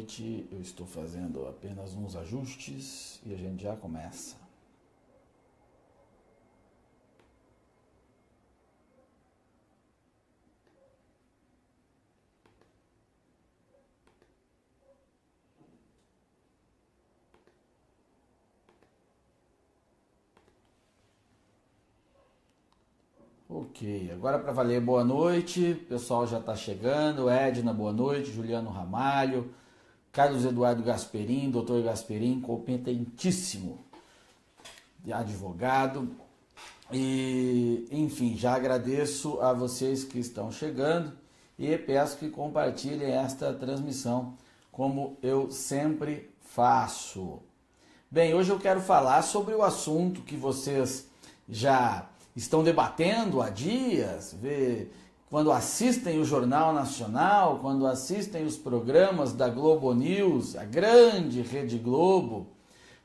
noite. Eu estou fazendo apenas uns ajustes e a gente já começa. Ok, agora para valer, boa noite, o pessoal já está chegando, Edna, boa noite, Juliano Ramalho, Carlos Eduardo Gasperim, doutor Gasperim, competentíssimo de advogado, e enfim, já agradeço a vocês que estão chegando e peço que compartilhem esta transmissão, como eu sempre faço. Bem, hoje eu quero falar sobre o assunto que vocês já estão debatendo há dias, quando assistem o Jornal Nacional, quando assistem os programas da Globo News, a grande Rede Globo,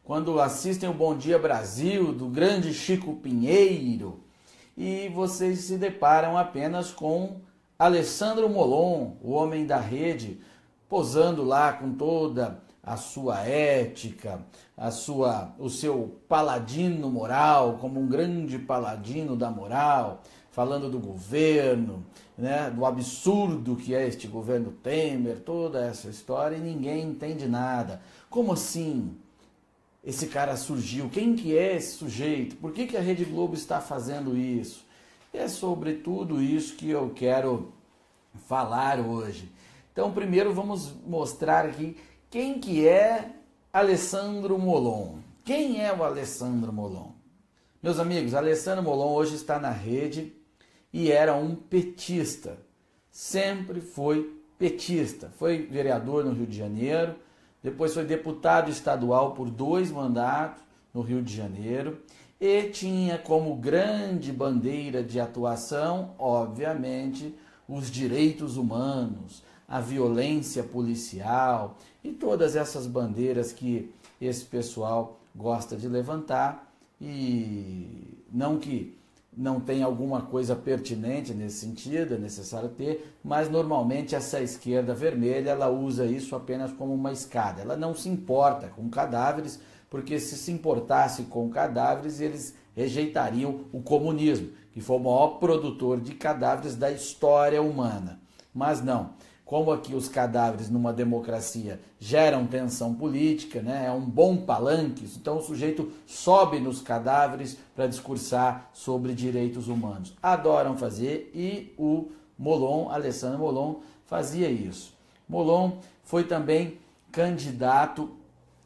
quando assistem o Bom Dia Brasil, do grande Chico Pinheiro, e vocês se deparam apenas com Alessandro Molon, o homem da rede, posando lá com toda a sua ética, o seu paladino moral, como um grande paladino da moral, falando do governo, né, do absurdo que é este governo Temer, toda essa história, e ninguém entende nada. Como assim esse cara surgiu? Quem que é esse sujeito? Por que a Rede Globo está fazendo isso? E é sobre tudo isso que eu quero falar hoje. Então, primeiro vamos mostrar aqui quem que é Alessandro Molon. Quem é o Alessandro Molon? Meus amigos, Alessandro Molon hoje está na rede e era um petista. Sempre foi petista. Foi vereador no Rio de Janeiro, depois foi deputado estadual por 2 mandatos no Rio de Janeiro e tinha como grande bandeira de atuação, obviamente, os direitos humanos, a violência policial e todas essas bandeiras que esse pessoal gosta de levantar, e não que não tenha alguma coisa pertinente nesse sentido, é necessário ter, mas normalmente essa esquerda vermelha ela usa isso apenas como uma escada. Ela não se importa com cadáveres, porque se importasse com cadáveres eles rejeitariam o comunismo, que foi o maior produtor de cadáveres da história humana. Mas não. Como aqui os cadáveres numa democracia geram tensão política, né? É um bom palanque, então o sujeito sobe nos cadáveres para discursar sobre direitos humanos. Adoram fazer, e o Molon, Alessandro Molon, fazia isso. Molon foi também candidato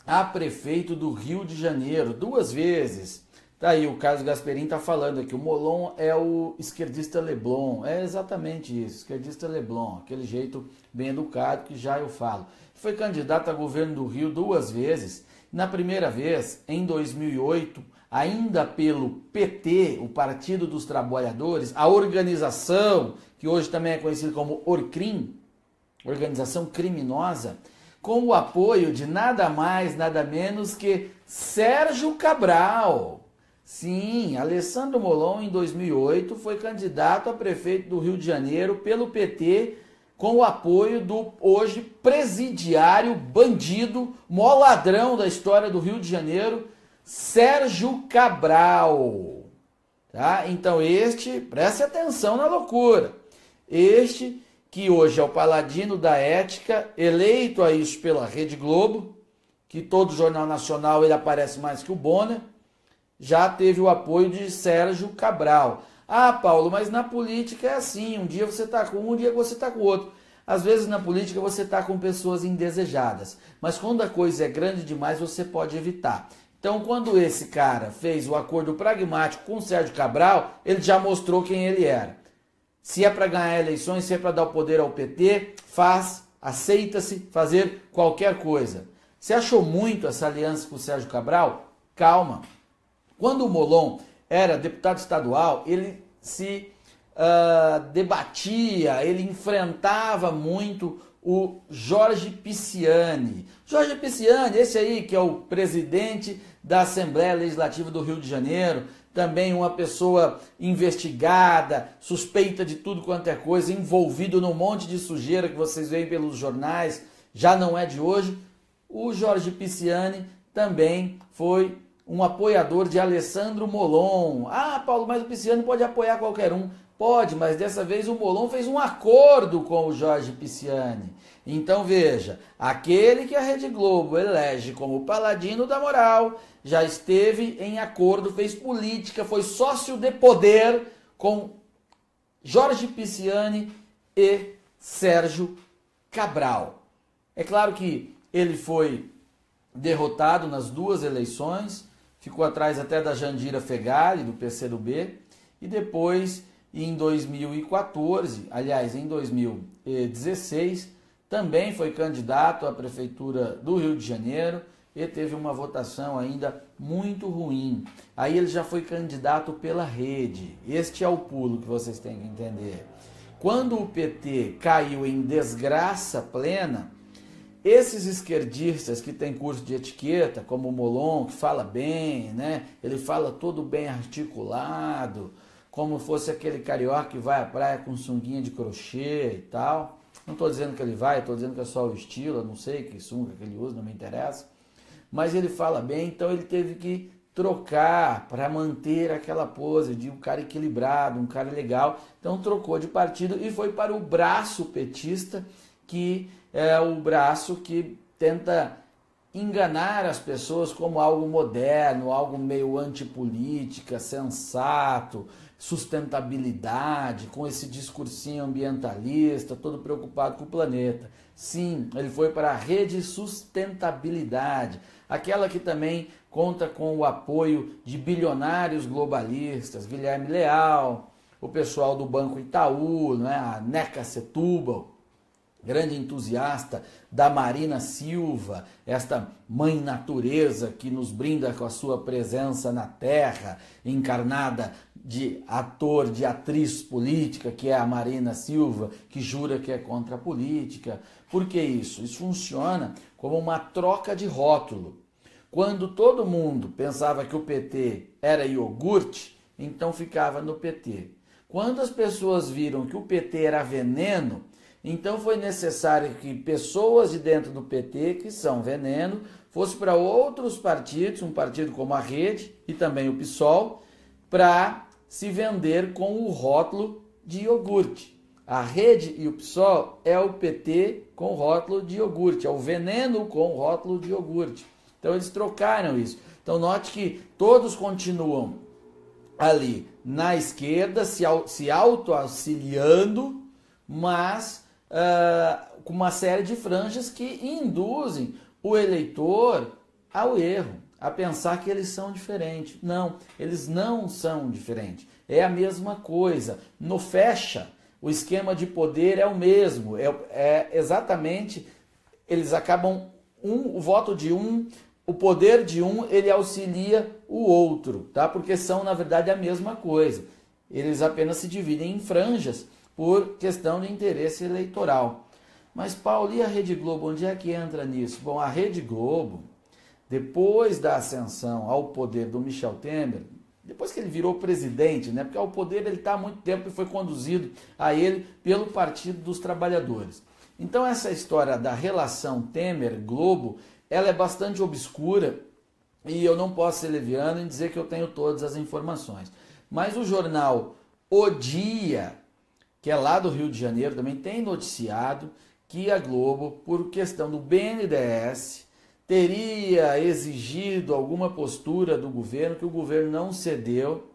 a prefeito do Rio de Janeiro 2 vezes. Tá aí, o Carlos Gasperim está falando aqui, o Molon é o esquerdista Leblon, é exatamente isso, esquerdista Leblon, aquele jeito bem educado que já eu falo. Foi candidato a governo do Rio 2 vezes, na primeira vez, em 2008, ainda pelo PT, o Partido dos Trabalhadores, a organização, que hoje também é conhecida como Orcrim, organização criminosa, com o apoio de nada mais, nada menos que Sérgio Cabral. Sim, Alessandro Molon, em 2008, foi candidato a prefeito do Rio de Janeiro pelo PT, com o apoio do hoje presidiário, bandido, maior ladrão da história do Rio de Janeiro, Sérgio Cabral. Tá? Então preste atenção na loucura, este que hoje é o paladino da ética, eleito a isso pela Rede Globo, que todo Jornal Nacional ele aparece mais que o Bonner, já teve o apoio de Sérgio Cabral. Ah, Paulo, mas na política é assim, um dia você está com um dia você está com o outro. Às vezes na política você está com pessoas indesejadas, mas quando a coisa é grande demais você pode evitar. Então quando esse cara fez o acordo pragmático com o Sérgio Cabral, ele já mostrou quem ele era. Se é para ganhar eleições, se é para dar o poder ao PT, aceita-se fazer qualquer coisa. Você achou muito essa aliança com o Sérgio Cabral? Calma. Quando o Molon era deputado estadual, ele se debatia, ele enfrentava muito o Jorge Pisciani. Jorge Pisciani, esse aí que é o presidente da Assembleia Legislativa do Rio de Janeiro, também uma pessoa investigada, suspeita de tudo quanto é coisa, envolvido num monte de sujeira que vocês veem pelos jornais, já não é de hoje, o Jorge Pisciani também foi um apoiador de Alessandro Molon. Ah, Paulo, mas o Pisciani pode apoiar qualquer um. Pode, mas dessa vez o Molon fez um acordo com o Jorge Pisciani. Então veja, aquele que a Rede Globo elege como paladino da moral, já esteve em acordo, fez política, foi sócio de poder com Jorge Pisciani e Sérgio Cabral. É claro que ele foi derrotado nas duas eleições, ficou atrás até da Jandira Fegali, do PCdoB, e depois, em 2014, aliás, em 2016, também foi candidato à Prefeitura do Rio de Janeiro e teve uma votação ainda muito ruim. Aí ele já foi candidato pela Rede. Este é o pulo que vocês têm que entender. Quando o PT caiu em desgraça plena, esses esquerdistas que têm curso de etiqueta, como o Molon, que fala bem, né? Ele fala todo bem articulado, como fosse aquele carioca que vai à praia com sunguinha de crochê e tal. Não estou dizendo que ele vai, estou dizendo que é só o estilo, eu não sei que sunga que ele usa, não me interessa. Mas ele fala bem, então ele teve que trocar para manter aquela pose de um cara equilibrado, um cara legal. Então trocou de partido e foi para o braço petista, que é o braço que tenta enganar as pessoas como algo moderno, algo meio antipolítica, sensato, sustentabilidade, com esse discursinho ambientalista, todo preocupado com o planeta. Sim, ele foi para a Rede Sustentabilidade, aquela que também conta com o apoio de bilionários globalistas, Guilherme Leal, o pessoal do Banco Itaú, né, a Neca Setúbal, grande entusiasta da Marina Silva, esta mãe natureza que nos brinda com a sua presença na Terra, encarnada de ator, de atriz política, que é a Marina Silva, que jura que é contra a política. Por que isso? Isso funciona como uma troca de rótulo. Quando todo mundo pensava que o PT era iogurte, então ficava no PT. Quando as pessoas viram que o PT era veneno, então foi necessário que pessoas de dentro do PT, que são veneno, fossem para outros partidos, um partido como a Rede e também o PSOL, para se vender com o rótulo de iogurte. A Rede e o PSOL é o PT com o rótulo de iogurte, é o veneno com o rótulo de iogurte. Então eles trocaram isso. Então note que todos continuam ali na esquerda, se auto-auxiliando, mas com uma série de franjas que induzem o eleitor ao erro, a pensar que eles são diferentes. Não, eles não são diferentes. É a mesma coisa. No fecha, o esquema de poder é o mesmo. É exatamente, eles acabam, o voto de um, o poder de um, ele auxilia o outro, tá? Porque são, na verdade, a mesma coisa. Eles apenas se dividem em franjas por questão de interesse eleitoral. Mas, Paulo, e a Rede Globo, onde é que entra nisso? Bom, a Rede Globo, depois da ascensão ao poder do Michel Temer, depois que ele virou presidente, né? Porque ao poder ele está há muito tempo e foi conduzido a ele pelo Partido dos Trabalhadores. Então essa história da relação Temer-Globo, ela é bastante obscura e eu não posso ser leviano em dizer que eu tenho todas as informações. Mas o jornal O Dia, que é lá do Rio de Janeiro, também tem noticiado que a Globo, por questão do BNDES, teria exigido alguma postura do governo, que o governo não cedeu,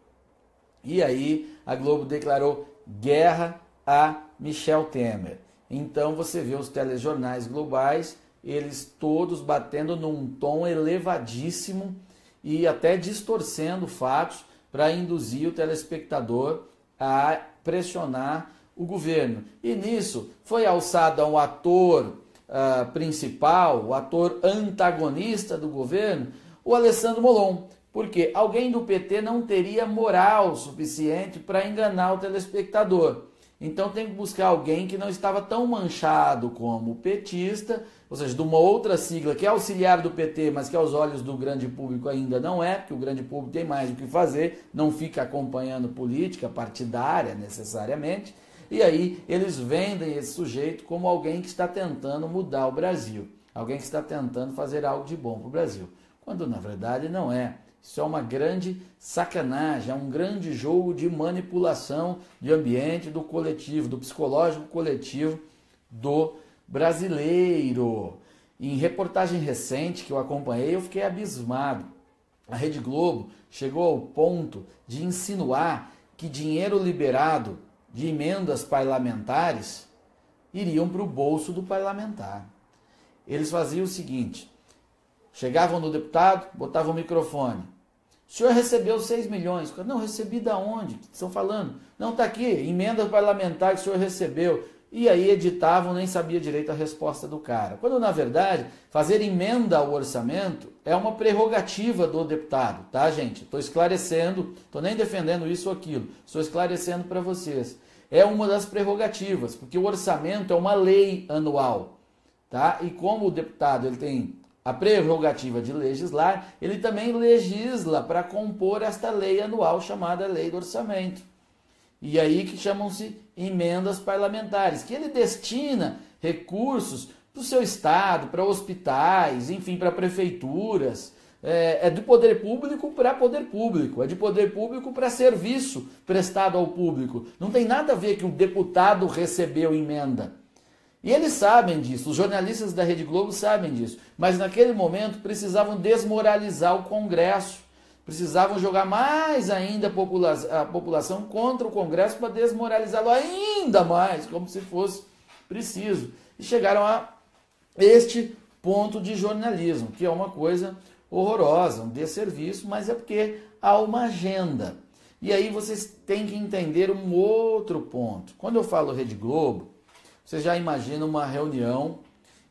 e aí a Globo declarou guerra a Michel Temer. Então você vê os telejornais globais, eles todos batendo num tom elevadíssimo e até distorcendo fatos para induzir o telespectador a pressionar o governo. E nisso foi alçado um ator principal, o ator antagonista do governo, o Alessandro Molon, porque alguém do PT não teria moral suficiente para enganar o telespectador. Então tem que buscar alguém que não estava tão manchado como petista, ou seja, de uma outra sigla que é auxiliar do PT, mas que aos olhos do grande público ainda não é, porque o grande público tem mais o que fazer, não fica acompanhando política partidária necessariamente. e aí eles vendem esse sujeito como alguém que está tentando mudar o Brasil, alguém que está tentando fazer algo de bom para o Brasil, quando na verdade não é. Isso é uma grande sacanagem, é um grande jogo de manipulação de ambiente do coletivo, do psicológico coletivo do brasileiro. Em reportagem recente que eu acompanhei, eu fiquei abismado. A Rede Globo chegou ao ponto de insinuar que dinheiro liberado de emendas parlamentares iriam para o bolso do parlamentar. Eles faziam o seguinte: chegavam no deputado, botavam o microfone. O senhor recebeu 6 milhões. Não, recebi da onde? O que estão falando? Não, está aqui, emenda parlamentar que o senhor recebeu. E aí editavam, nem sabia direito a resposta do cara. Quando, na verdade, fazer emenda ao orçamento é uma prerrogativa do deputado, tá, gente? Estou esclarecendo, estou nem defendendo isso ou aquilo, estou esclarecendo para vocês. É uma das prerrogativas, porque o orçamento é uma lei anual, tá? E como o deputado ele tem a prerrogativa de legislar, ele também legisla para compor esta lei anual chamada Lei do Orçamento. E aí que chamam-se emendas parlamentares, que ele destina recursos para o seu estado, para hospitais, enfim, para prefeituras. É do poder público para poder público, é de poder público para serviço prestado ao público. Não tem nada a ver que o deputado recebeu emenda. E eles sabem disso, os jornalistas da Rede Globo sabem disso, mas naquele momento precisavam desmoralizar o Congresso, precisavam jogar mais ainda a população contra o Congresso para desmoralizá-lo ainda mais, como se fosse preciso. E chegaram a este ponto de jornalismo, que é uma coisa horrorosa, um desserviço, mas é porque há uma agenda. E aí vocês têm que entender um outro ponto. Quando eu falo Rede Globo, você já imagina uma reunião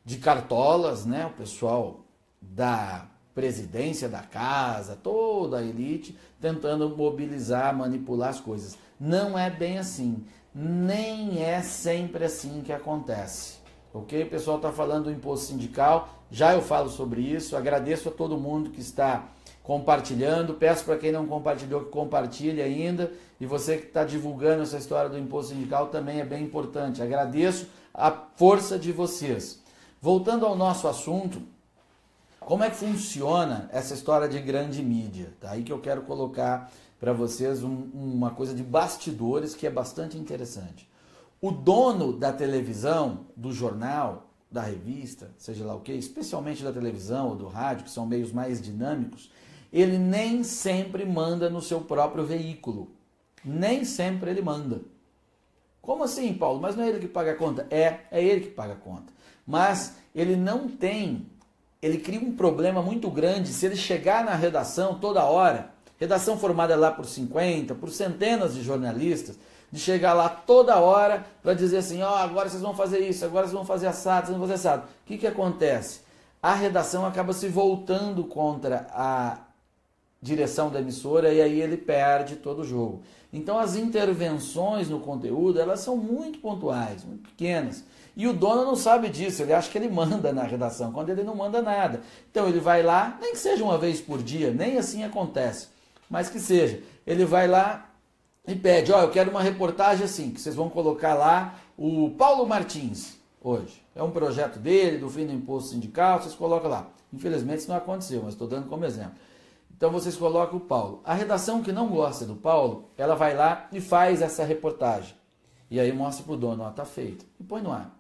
de cartolas, né? O pessoal da presidência da casa, toda a elite, tentando mobilizar, manipular as coisas. Não é bem assim. Nem é sempre assim que acontece. Ok? O pessoal está falando do imposto sindical, já eu falo sobre isso. Agradeço a todo mundo que está compartilhando. Peço para quem não compartilhou que compartilhe ainda. E você que está divulgando essa história do imposto sindical também é bem importante. Agradeço a força de vocês. Voltando ao nosso assunto, como é que funciona essa história de grande mídia? Tá aí que eu quero colocar para vocês uma coisa de bastidores que é bastante interessante. O dono da televisão, do jornal, da revista, seja lá o que, especialmente da televisão ou do rádio, que são meios mais dinâmicos, ele nem sempre manda no seu próprio veículo. Nem sempre ele manda. Como assim, Paulo? Mas não é ele que paga a conta? É ele que paga a conta. Mas ele não tem, ele cria um problema muito grande se ele chegar na redação toda hora, redação formada lá por 50, por centenas de jornalistas, de chegar lá toda hora para dizer assim, ó, agora vocês vão fazer isso, agora vocês vão fazer assado, vocês vão fazer assado. O que acontece? A redação acaba se voltando contra a direção da emissora e aí ele perde todo o jogo. Então as intervenções no conteúdo, elas são muito pontuais, muito pequenas. E o dono não sabe disso, ele acha que ele manda na redação, quando ele não manda nada. Então ele vai lá, nem que seja uma vez por dia, nem assim acontece, mas que seja. Ele vai lá e pede, ó, eu quero uma reportagem assim, que vocês vão colocar lá o Paulo Martins hoje. É um projeto dele, do fim do imposto sindical, vocês colocam lá. Infelizmente isso não aconteceu, mas estou dando como exemplo. Então vocês colocam o Paulo. A redação que não gosta do Paulo, ela vai lá e faz essa reportagem. E aí mostra para o dono, ó, tá feito. E põe no ar.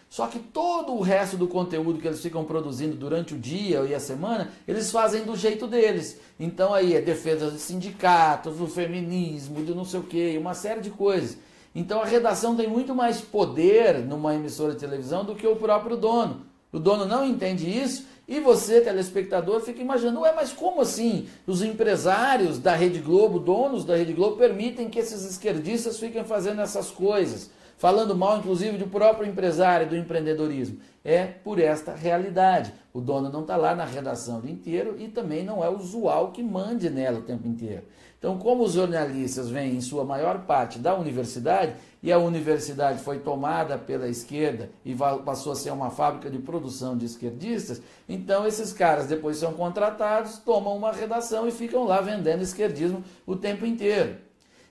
Só que todo o resto do conteúdo que eles ficam produzindo durante o dia e a semana, eles fazem do jeito deles. Então aí é defesa dos sindicatos, do feminismo, do não sei o quê, uma série de coisas. Então a redação tem muito mais poder numa emissora de televisão do que o próprio dono. O dono não entende isso e você, telespectador, fica imaginando, ué, mas como assim? Os empresários da Rede Globo, donos da Rede Globo, permitem que esses esquerdistas fiquem fazendo essas coisas, falando mal, inclusive, do próprio empresário, do empreendedorismo. É por esta realidade. O dono não está lá na redação o dia inteiro e também não é usual que mande nela o tempo inteiro. Então, como os jornalistas vêm em sua maior parte da universidade, e a universidade foi tomada pela esquerda e passou a ser uma fábrica de produção de esquerdistas, então esses caras depois são contratados, tomam uma redação e ficam lá vendendo esquerdismo o tempo inteiro.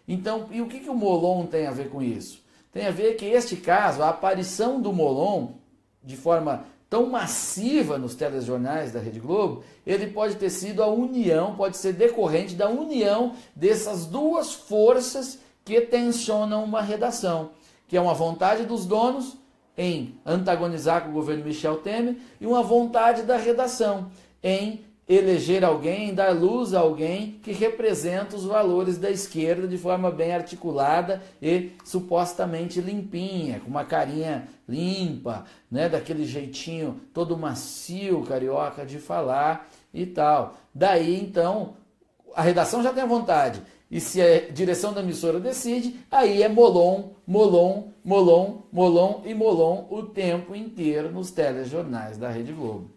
Então, e o que o Molon tem a ver com isso? Tem a ver que este caso, a aparição do Molon, de forma tão massiva nos telejornais da Rede Globo, ele pode ter sido a união, pode ser decorrente da união dessas duas forças que tensionam uma redação, que é uma vontade dos donos em antagonizar com o governo Michel Temer e uma vontade da redação em eleger alguém, dar luz a alguém que representa os valores da esquerda de forma bem articulada e supostamente limpinha, com uma carinha limpa, né, daquele jeitinho todo macio, carioca de falar e tal. Daí então a redação já tem a vontade. E se a direção da emissora decide, aí é Molon, Molon, Molon, Molon e Molon o tempo inteiro nos telejornais da Rede Globo.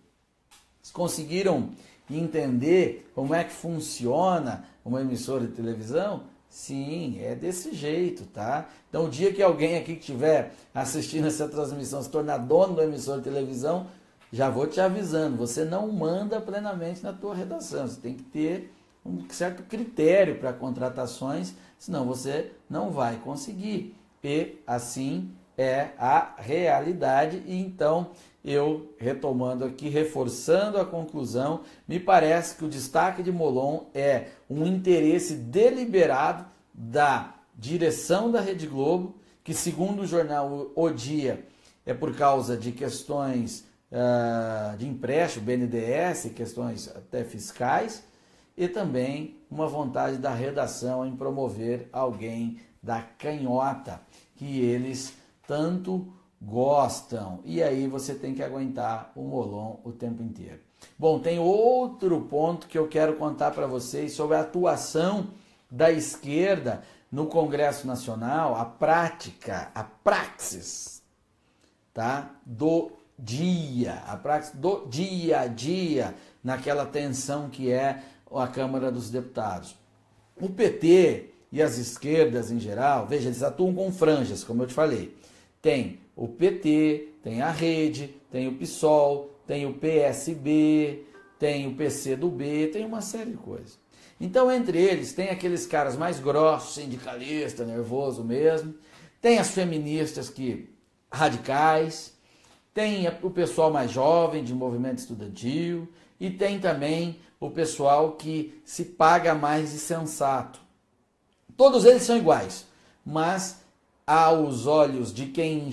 Vocês conseguiram entender como é que funciona uma emissora de televisão? Sim, é desse jeito, tá? Então, o dia que alguém aqui que estiver assistindo essa transmissão se tornar dono da emissora de televisão, já vou te avisando, você não manda plenamente na tua redação, você tem que ter um certo critério para contratações, senão você não vai conseguir. E assim é a realidade. E então, eu retomando aqui, reforçando a conclusão, me parece que o destaque de Molon é um interesse deliberado da direção da Rede Globo, que segundo o jornal O Dia, é por causa de questões de empréstimo, BNDES, questões até fiscais, e também uma vontade da redação em promover alguém da canhota, que eles tanto gostam. E aí você tem que aguentar o Molon o tempo inteiro. Bom, tem outro ponto que eu quero contar para vocês sobre a atuação da esquerda no Congresso Nacional, a prática, a praxis, tá? Do dia, a praxis do dia a dia, naquela tensão que é a Câmara dos Deputados. O PT e as esquerdas em geral, veja, eles atuam com franjas, como eu te falei. Tem o PT, tem a Rede, tem o PSOL, tem o PSB, tem o PCdoB, tem uma série de coisas. Então, entre eles, tem aqueles caras mais grossos, sindicalista, nervoso mesmo, tem as feministas radicais, tem o pessoal mais jovem, de movimento estudantil, e tem também o pessoal que se paga mais de sensato. Todos eles são iguais, mas aos olhos de quem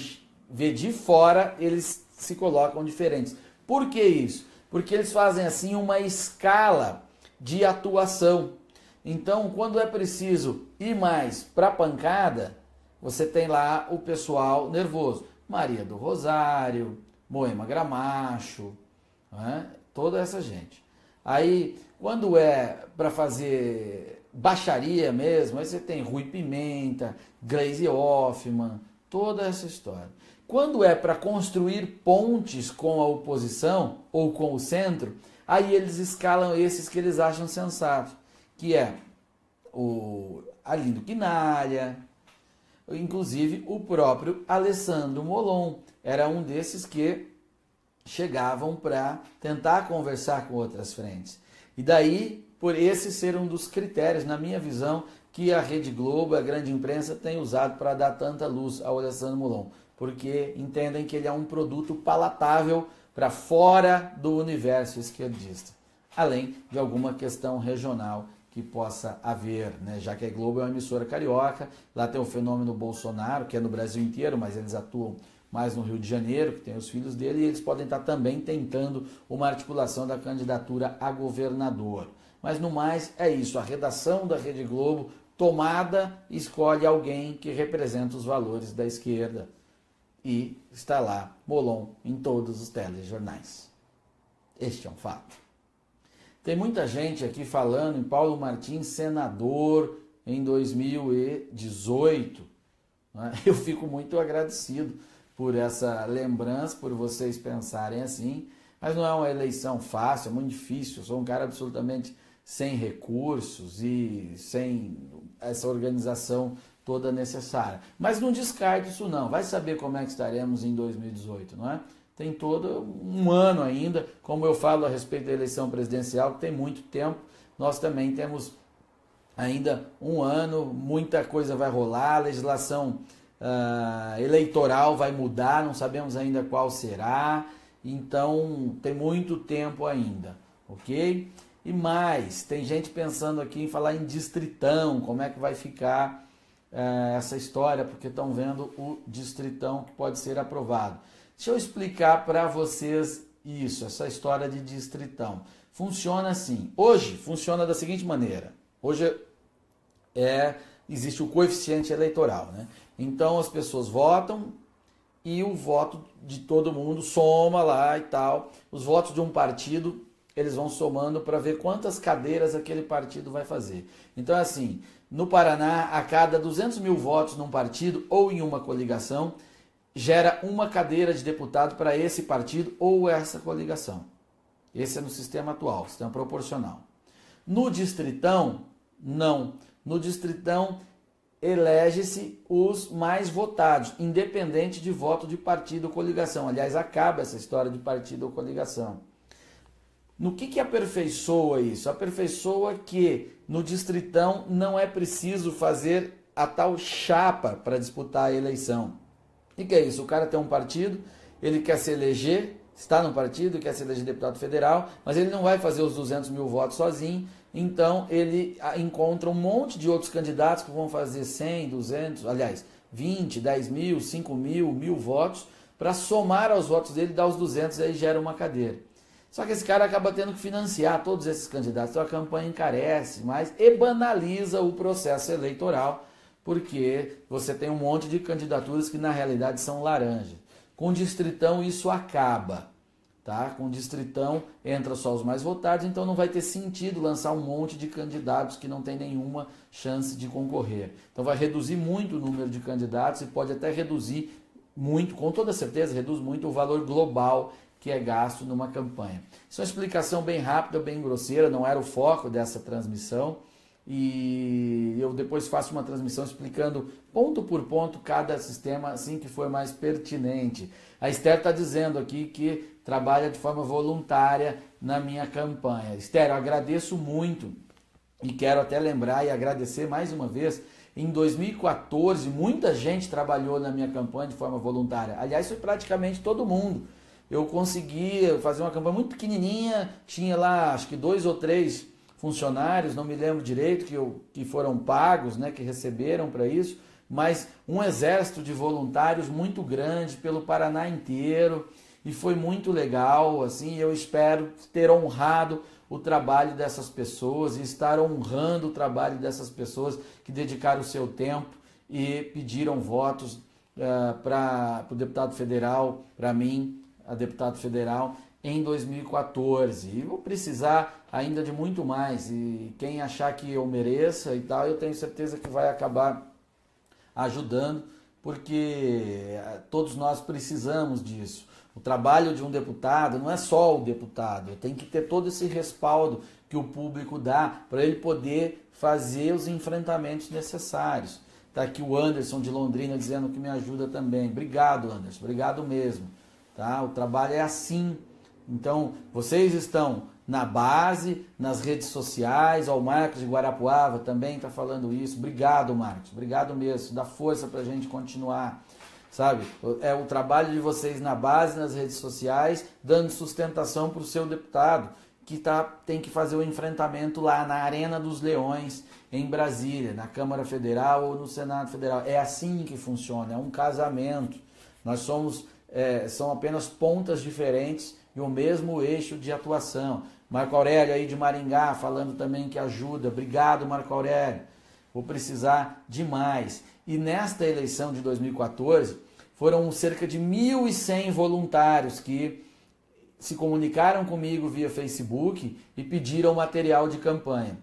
vê de fora, eles se colocam diferentes. Por que isso? Porque eles fazem assim uma escala de atuação. Então, quando é preciso ir mais para a pancada, você tem lá o pessoal nervoso. Maria do Rosário, Moema Gramacho, né? Toda essa gente. Aí, quando é para fazer baixaria mesmo, aí você tem Rui Pimenta, Gleisi Hoffmann, toda essa história. Quando é para construir pontes com a oposição ou com o centro, aí eles escalam esses que eles acham sensatos, que é o Arlindo Quinalha, inclusive o próprio Alessandro Molon, era um desses que chegavam para tentar conversar com outras frentes. E daí, por esse ser um dos critérios, na minha visão, que a Rede Globo, a grande imprensa, tem usado para dar tanta luz ao Alessandro Molon, porque entendem que ele é um produto palatável para fora do universo esquerdista, além de alguma questão regional que possa haver, né? Já que a Globo é uma emissora carioca, lá tem o fenômeno Bolsonaro, que é no Brasil inteiro, mas eles atuam mais no Rio de Janeiro, que tem os filhos dele, e eles podem estar também tentando uma articulação da candidatura a governador. Mas no mais é isso, a redação da Rede Globo, tomada, escolhe alguém que representa os valores da esquerda. E está lá, Molon, em todos os telejornais. Este é um fato. Tem muita gente aqui falando em Paulo Martins, senador em 2018. Né? Eu fico muito agradecido por essa lembrança, por vocês pensarem assim, mas não é uma eleição fácil, é muito difícil, eu sou um cara absolutamente sem recursos e sem essa organização toda necessária. Mas não descarte isso não, vai saber como é que estaremos em 2018, não é? Tem todo um ano ainda, como eu falo a respeito da eleição presidencial, que tem muito tempo, nós também temos ainda um ano, muita coisa vai rolar, a legislação eleitoral vai mudar, não sabemos ainda qual será, então tem muito tempo ainda, ok? E mais, tem gente pensando aqui em falar em distritão, como é que vai ficar essa história, porque estão vendo o distritão que pode ser aprovado. Deixa eu explicar para vocês isso, essa história de distritão. Funciona assim, hoje funciona da seguinte maneira, hoje existe o coeficiente eleitoral, né? Então as pessoas votam e o voto de todo mundo soma lá e tal. Os votos de um partido, eles vão somando para ver quantas cadeiras aquele partido vai fazer. Então assim, no Paraná, a cada 200 mil votos num partido ou em uma coligação, gera uma cadeira de deputado para esse partido ou essa coligação. Esse é no sistema atual, sistema proporcional. No distritão, não. No distritão, elege-se os mais votados, independente de voto de partido ou coligação. Aliás, acaba essa história de partido ou coligação. No que aperfeiçoa isso? Aperfeiçoa que no distritão não é preciso fazer a tal chapa para disputar a eleição. O que é isso? O cara tem um partido, ele quer se eleger, está no partido, quer se eleger deputado federal, mas ele não vai fazer os 200 mil votos sozinho, então ele encontra um monte de outros candidatos que vão fazer 100, 200, aliás, 20, 10 mil, 5 mil, 1000 votos, para somar aos votos dele, dar os 200 e aí gera uma cadeira. Só que esse cara acaba tendo que financiar todos esses candidatos, então a campanha encarece mais e banaliza o processo eleitoral, porque você tem um monte de candidaturas que na realidade são laranja. Com distritão isso acaba, tá? Com distritão entra só os mais votados, então não vai ter sentido lançar um monte de candidatos que não tem nenhuma chance de concorrer. Então vai reduzir muito o número de candidatos e pode até reduzir muito, com toda certeza, reduz muito o valor global que é gasto numa campanha. Isso é uma explicação bem rápida, bem grosseira, não era o foco dessa transmissão. E eu depois faço uma transmissão explicando ponto por ponto cada sistema, assim que for mais pertinente. A Esther está dizendo aqui que trabalha de forma voluntária na minha campanha. Esther, eu agradeço muito e quero até lembrar e agradecer mais uma vez. Em 2014, muita gente trabalhou na minha campanha de forma voluntária. Aliás, foi praticamente todo mundo. Eu consegui fazer uma campanha muito pequenininha, tinha lá acho que 2 ou 3 funcionários, não me lembro direito, que foram pagos, né, que receberam para isso, mas um exército de voluntários muito grande pelo Paraná inteiro, e foi muito legal, assim, eu espero ter honrado o trabalho dessas pessoas e estar honrando o trabalho dessas pessoas que dedicaram o seu tempo e pediram votos para o deputado federal, para mim, a deputado federal, em 2014. E vou precisar ainda de muito mais. E quem achar que eu mereça e tal, eu tenho certeza que vai acabar ajudando, porque todos nós precisamos disso. O trabalho de um deputado não é só o deputado, tem que ter todo esse respaldo que o público dá para ele poder fazer os enfrentamentos necessários. Está aqui o Anderson de Londrina dizendo que me ajuda também. Obrigado, Anderson, obrigado mesmo. Tá? O trabalho é assim. Então, vocês estão na base, nas redes sociais, ó, o Marcos de Guarapuava também está falando isso. Obrigado, Marcos, obrigado mesmo, dá força para a gente continuar, sabe? É o trabalho de vocês na base, nas redes sociais, dando sustentação para o seu deputado, que tem que fazer o enfrentamento lá na Arena dos Leões, em Brasília, na Câmara Federal ou no Senado Federal. É assim que funciona, é um casamento. Nós são apenas pontas diferentes e o mesmo eixo de atuação. Marco Aurélio aí de Maringá falando também que ajuda. Obrigado, Marco Aurélio. Vou precisar demais. E nesta eleição de 2014, foram cerca de 1.100 voluntários que se comunicaram comigo via Facebook e pediram material de campanha.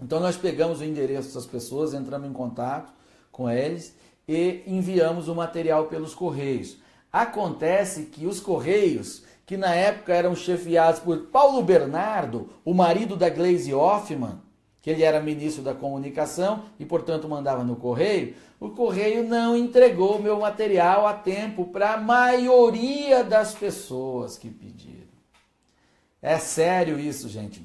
Então nós pegamos o endereço dessas pessoas, entramos em contato com eles e enviamos o material pelos Correios. Acontece que os Correios, que na época eram chefiados por Paulo Bernardo, o marido da Gleisi Hoffmann, que ele era ministro da comunicação e, portanto, mandava no Correio, o Correio não entregou o meu material a tempo para a maioria das pessoas que pediram. É sério isso, gente.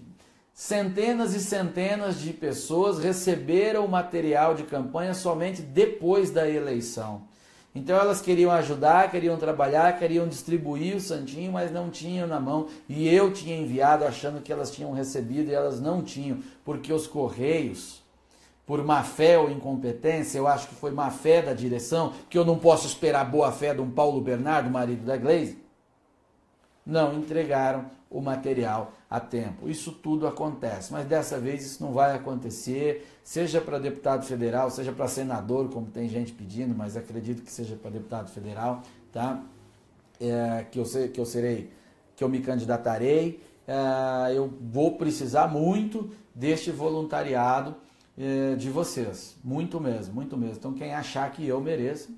Centenas e centenas de pessoas receberam o material de campanha somente depois da eleição. Então elas queriam ajudar, queriam trabalhar, queriam distribuir o santinho, mas não tinham na mão. E eu tinha enviado achando que elas tinham recebido e elas não tinham, porque os Correios, por má fé ou incompetência, eu acho que foi má fé da direção, que eu não posso esperar boa fé de um Paulo Bernardo, marido da Gleise, não entregaram o material a tempo. Isso tudo acontece, mas dessa vez isso não vai acontecer, seja para deputado federal, seja para senador, como tem gente pedindo, mas acredito que seja para deputado federal, tá? Que eu me candidatarei. Eu vou precisar muito deste voluntariado de vocês, muito mesmo, muito mesmo. Então quem achar que eu mereço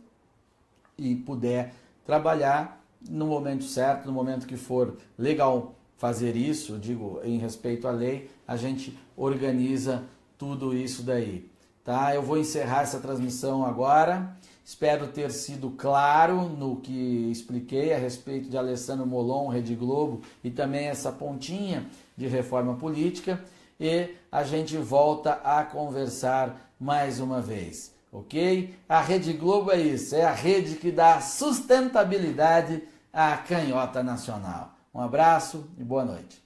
e puder trabalhar no momento certo, no momento que for legal fazer isso, digo, em respeito à lei, a gente organiza tudo isso daí, tá? Eu vou encerrar essa transmissão agora, espero ter sido claro no que expliquei a respeito de Alessandro Molon, Rede Globo e também essa pontinha de reforma política, e a gente volta a conversar mais uma vez. Ok? A Rede Globo é isso, é a rede que dá sustentabilidade à canhota nacional. Um abraço e boa noite.